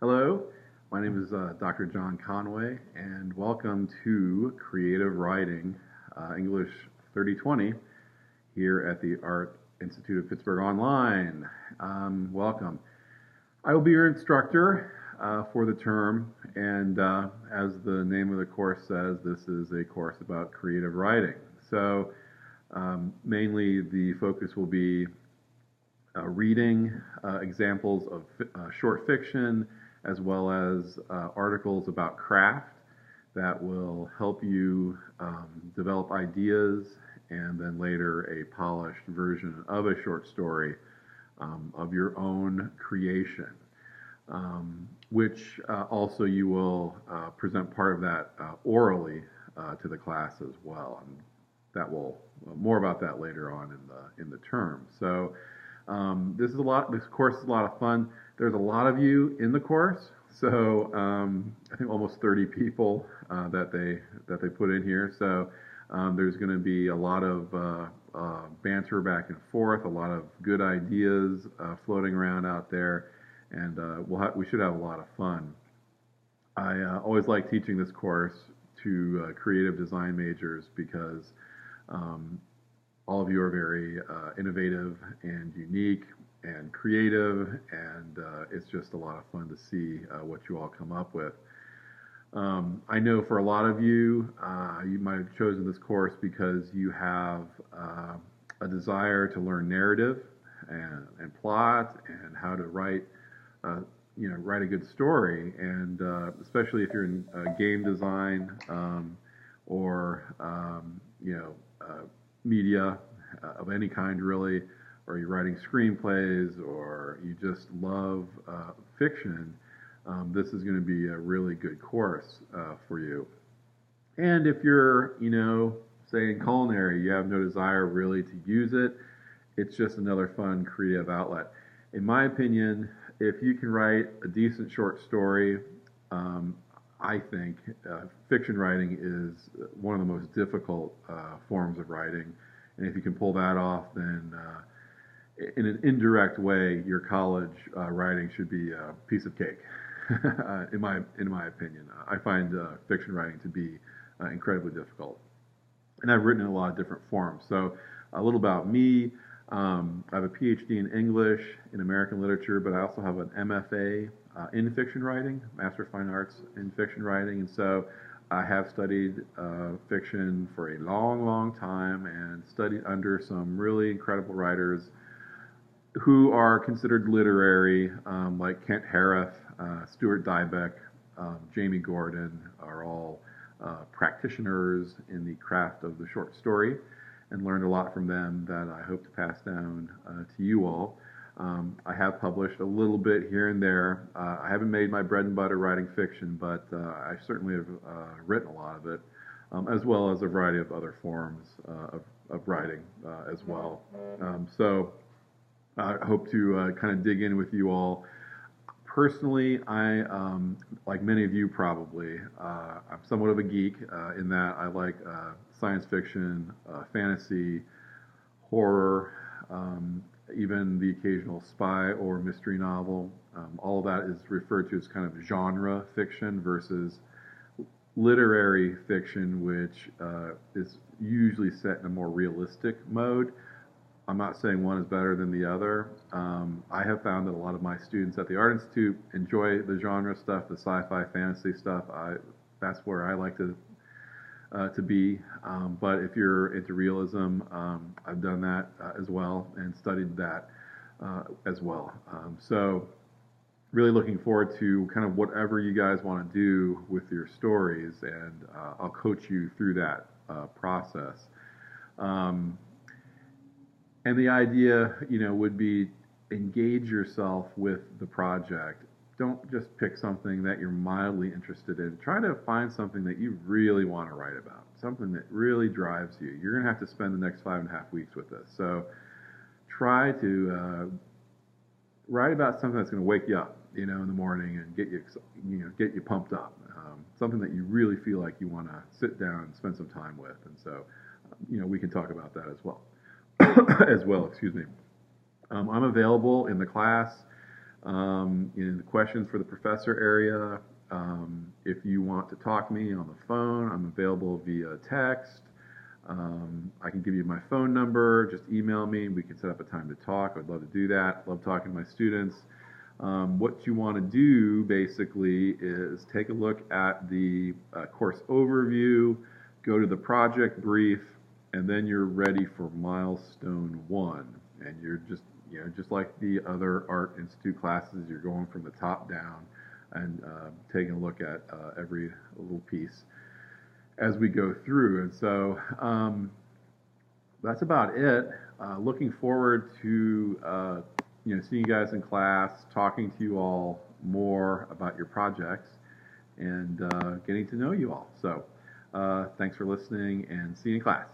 Hello, my name is Dr. John Conway, and welcome to Creative Writing English 3020 here at the Art Institute of Pittsburgh Online. Welcome. I will be your instructor for the term, and as the name of the course says, this is a course about creative writing. So, mainly the focus will be reading examples of short fiction as well as articles about craft that will help you develop ideas and then later a polished version of a short story of your own creation, which also you will present part of that orally to the class as well. And that will more about that later on in the term. So this course is a lot of fun. There's a lot of you in the course, so I think almost 30 people that they put in here. So there's going to be a lot of banter back and forth, a lot of good ideas floating around out there, and we should have a lot of fun. I always like teaching this course to creative design majors because all of you are very innovative and unique and creative, and it's just a lot of fun to see what you all come up with. I know for a lot of you, you might have chosen this course because you have a desire to learn narrative and plot and how to write, write a good story, and especially if you're in game design or media of any kind, really, or you're writing screenplays, or you just love fiction, this is going to be a really good course for you. And if you're, say in culinary, you have no desire really to use it, it's just another fun creative outlet. In my opinion, if you can write a decent short story, I think fiction writing is one of the most difficult forms of writing. And if you can pull that off, then in an indirect way, your college writing should be a piece of cake. in my opinion, I find fiction writing to be incredibly difficult, and I've written in a lot of different forms. So, a little about me: I have a PhD in English in American literature, but I also have an MFA in fiction writing, Master of Fine Arts in fiction writing, and so I have studied fiction for a long, long time and studied under some really incredible writers who are considered literary, like Kent Harif, Stuart Dybek, Jamie Gordon, are all practitioners in the craft of the short story, and learned a lot from them that I hope to pass down to you all. I have published a little bit here and there. I haven't made my bread and butter writing fiction, but I certainly have written a lot of it, as well as a variety of other forms of writing as well. So I hope to kind of dig in with you all. Personally, I, like many of you probably, I'm somewhat of a geek in that I like science fiction, fantasy, horror, even the occasional spy or mystery novel. All of that is referred to as kind of genre fiction versus literary fiction, which is usually set in a more realistic mode. I'm not saying one is better than the other. I have found that a lot of my students at the Art Institute enjoy the genre stuff, the sci-fi, fantasy stuff. That's where I like to be. But if you're into realism, I've done that as well and studied that as well. So really looking forward to kind of whatever you guys want to do with your stories, and I'll coach you through that process. And the idea, would be engage yourself with the project. Don't just pick something that you're mildly interested in. Try to find something that you really want to write about, something that really drives you. You're going to have to spend the next 5.5 weeks with this. So try to write about something that's going to wake you up, in the morning and get you pumped up. Something that you really feel like you want to sit down and spend some time with. And so, we can talk about that as well. Excuse me. I'm available in the class In the questions for the professor area, if you want to talk to me on the phone, I'm available via text. I can give you my phone number. Just email me. We can set up a time to talk. I'd love to do that. Love talking to my students. What you want to do basically is take a look at the course overview, go to the project brief, and then you're ready for milestone 1. And you're just like the other Art Institute classes, you're going from the top down and taking a look at every little piece as we go through. And so that's about it. Looking forward to seeing you guys in class, talking to you all more about your projects, and getting to know you all. So thanks for listening, and see you in class.